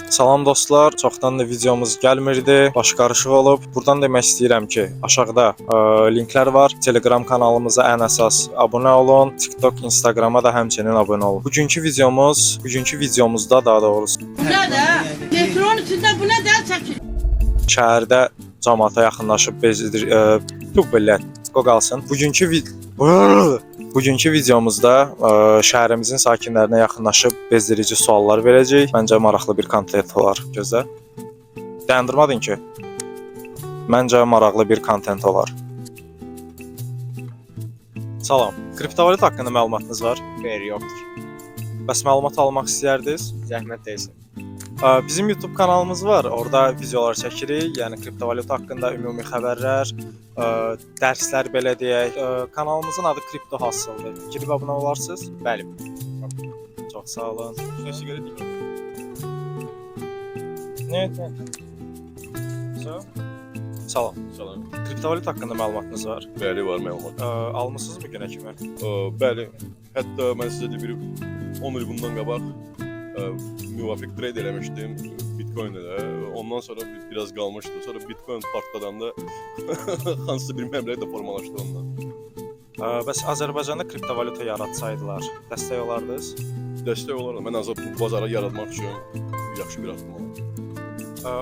Salam dostlar, çoxdan da videomuz gəlmirdi, baş qarışıq olub. Buradan demək istəyirəm ki, aşağıda linklər var. Telegram kanalımıza ən əsas abunə olun. TikTok, Instagrama da həmçinin abunə olun. Bugünkü videomuzda daha doğrusu Bu ne de? Metronun içinde bu ne de çekil. şəhərdə cəmaata yaxınlaşıb dublət qalsın. Bugünkü videomuzda şəhərimizin sakinlərinə yaxınlaşıb bezdirici suallar verəcəyik. Məncə maraqlı bir kontent olar. Gözlə. Dayandırmadın ki. Məncə maraqlı bir kontent olar. Salam. Kriptovalyuta haqqında məlumatınız var? Xeyr, yoxdur. Bəs məlumat almaq istəyərdiniz? Zəhmət deyilsin. Bizim YouTube kanalımız var. Orada videolar çəkirik. Yəni kriptovalyuta haqqında ümumi xəbərlər, dərslər belə deyək. Kanalımızın adı Crypto Hustle-dır. Girib abunə olarsınız? Bəli. Çox sağ olun. Təşəkkür edirəm. Ne? Salam. Salam. Kriptovalyuta haqqında məlumatınız var? Bəli, var məlumat. Almısınız bu günə kimi? Bəli. Hətta mən sizə bir 10 il bundan qabaq müvafiq trade eləmişdim Bitcoin ilə. Ondan sonra biraz qalmışdı. Sonra Bitcoin partladanda hansısa bir məbləğ də formalaşdı ondan. Bəs Azərbaycanda kriptovalyuta yaratsaydılar, dəstək olardınız? Dəstək olaraq mən azad bu bazarı yaratmaq üçün yaxşı bir addım olar.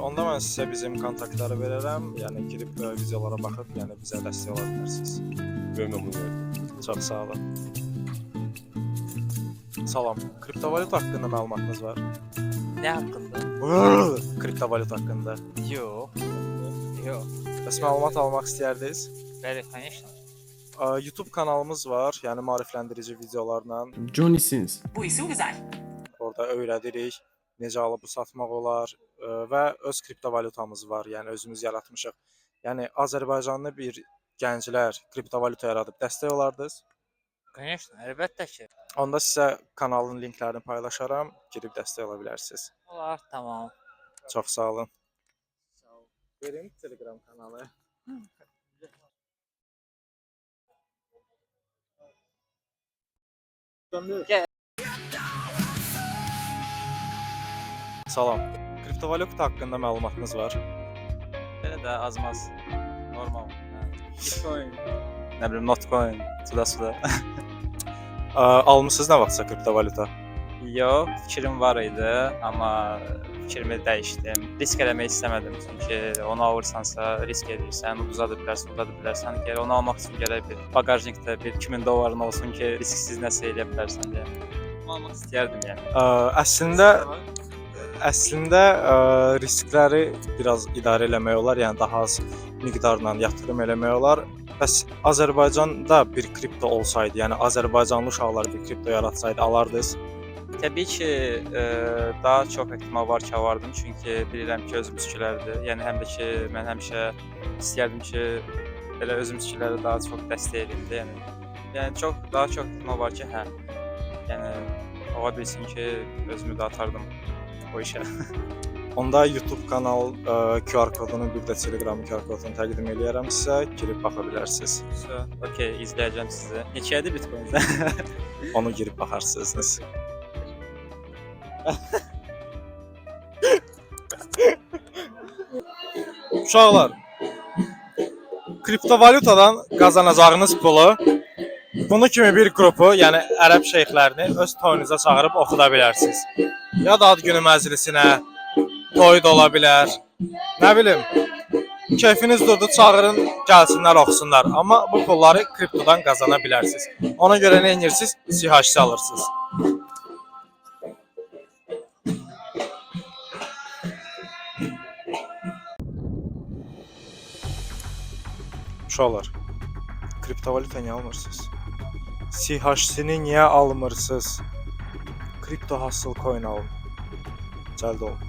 Onda mən sizə bizim kontaktları verərəm. Yəni girib videolara baxıb, yəni bizə dəstək ola bilərsiniz. Məmnun Çox sağ olun. Salam. Kriptovalyuta haqqında məlumatınız var? Nə haqqında? Kriptovalyuta haqqında. Yox. Yox. Bəs məlumat almaq istəyirdiniz? Bəli, конечно. YouTube kanalımız var, yəni maarifləndirici videolarla. Johnny Sins. Bu ise güzel. Orada öyrədirik, necə alıb satmaq olar və öz kriptovalyutamız var, yəni özümüz yaratmışıq. Yəni Azərbaycanlı bir gənclər kriptovalyuta yaradıb dəstək olardınız. Конечно, əlbəttə ki. Onda sizə kanalın linklərini paylaşaram, girib dəstək ola bilərsiniz. Olar, tamam. Çox sağ olun. Verin Telegram kanalı. Salam. Kriptovalyuta haqqında məlumatınız var? Belə də azmaz. Normal. Bitcoin. Nə bilim, Notcoin, suda. Almısınız nə vaxtsa kriptovalyuta? Yox, fikrim var idi, amma fikrimi dəyişdim. Risk eləmək istəmədim, çünki onu alırsansa risk edirsən, uduza da bilərsən. Gəl onu almaq üçün gərək bir baqajnikdə bir 2000 dolların olsun ki, risksiz nəsə eləyə bilərsən deyə. Onu almaq istəyərdim yəni. Əslində riskləri biraz idarə eləmək olar, yəni daha az miqdarla yatırım eləmək olar. Bəs Azərbaycanda bir kripto olsaydı, yəni Azərbaycanlı uşaqlar bir kripto yaratsaydı alardınız? Təbii ki, daha çox ehtimal var ki, alardım, çünki bilirəm ki, özümüzkilərdir. Yəni həm də ki, mən həmişə istəyərdim ki, belə özümüzkilərə daha çox dəstək edeyim də, yəni daha çox ehtimal var ki, hə. Yəni ola bilsin ki, özümü də atardım o işə. Onda YouTube kanal QR kodunu, bir də Telegram QR kodunu təqdim eləyərəm sizə, girib baxa bilərsiniz. Okey, izləyəcəm sizi. Neçədir Bitcoin-də? Onu girib baxarsınız. Uşaqlar, kriptovalyutadan qazanacağınız pulu bunu kimi bir qrupu, yəni ərəb şeyxlərini öz toyunuza çağırıb oxuda bilərsiniz. Ya da ad günü məclisinə, toy da ola bilər. Nə bilim, keyfiniz durdu, çağırın, gəlsinlər, oxusunlar. Amma bu pulları kriptodan qazana bilərsiniz. Ona görə nə edirsiniz? CHC alırsınız. Uşaqlar, kriptovalyuta niyə almırsınız? CHC-ni niyə almırsınız? Crypto Hustle coin alın. Cəld olun.